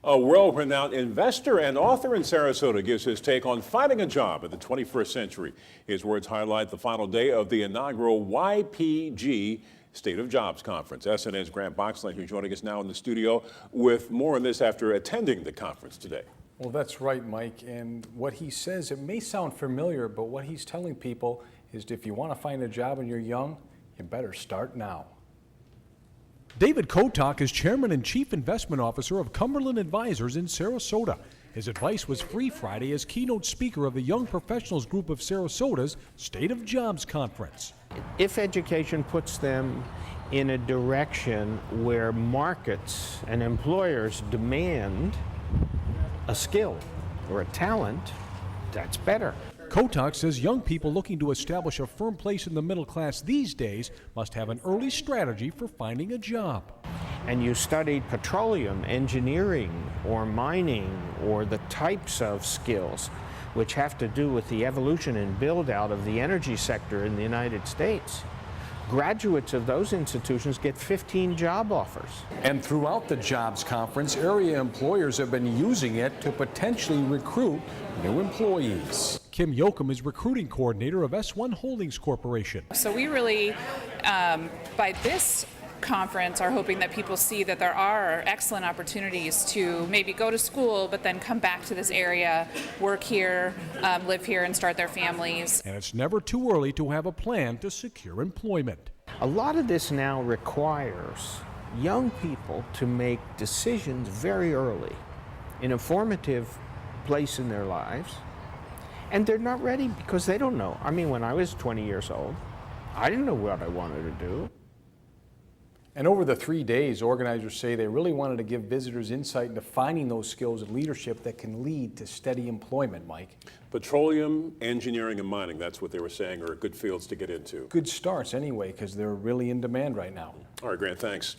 A world-renowned investor and author in Sarasota gives his take on finding a job in the 21st century. His words highlight the final day of the inaugural YPG State of Jobs Conference. SNN's Grant Boxlinger joining us now in the studio with more on this after attending the conference today. Well, that's right, Mike. And what he says, it may sound familiar, but what he's telling people is if you want to find a job and you're young, you better start now. David Kotok is Chairman and Chief Investment Officer of Cumberland Advisors in Sarasota. His advice was free Friday as keynote speaker of the Young Professionals Group of Sarasota's State of Jobs Conference. If education puts them in a direction where markets and employers demand a skill or a talent, that's better. Kotok says young people looking to establish a firm place in the middle class these days must have an early strategy for finding a job. And you studied petroleum, engineering, or mining, or the types of skills which have to do with the evolution and build out of the energy sector in the United States. Graduates of those institutions get 15 job offers. And throughout the jobs conference, area employers have been using it to potentially recruit new employees. Kim Yoakum is recruiting coordinator of S1 Holdings Corporation. So we really, by this conference, are hoping that people see that there are excellent opportunities to maybe go to school, but then come back to this area, work here, live here, and start their families. And it's never too early to have a plan to secure employment. A lot of this now requires young people to make decisions very early in a formative place in their lives, and they're not ready because they don't know. I mean, when I was 20 years old, I didn't know what I wanted to do. And over the 3 days, organizers say they really wanted to give visitors insight into finding those skills and leadership that can lead to steady employment, Mike. Petroleum, engineering, and mining, that's what they were saying are good fields to get into. Good starts anyway, because they're really in demand right now. All right, Grant, thanks.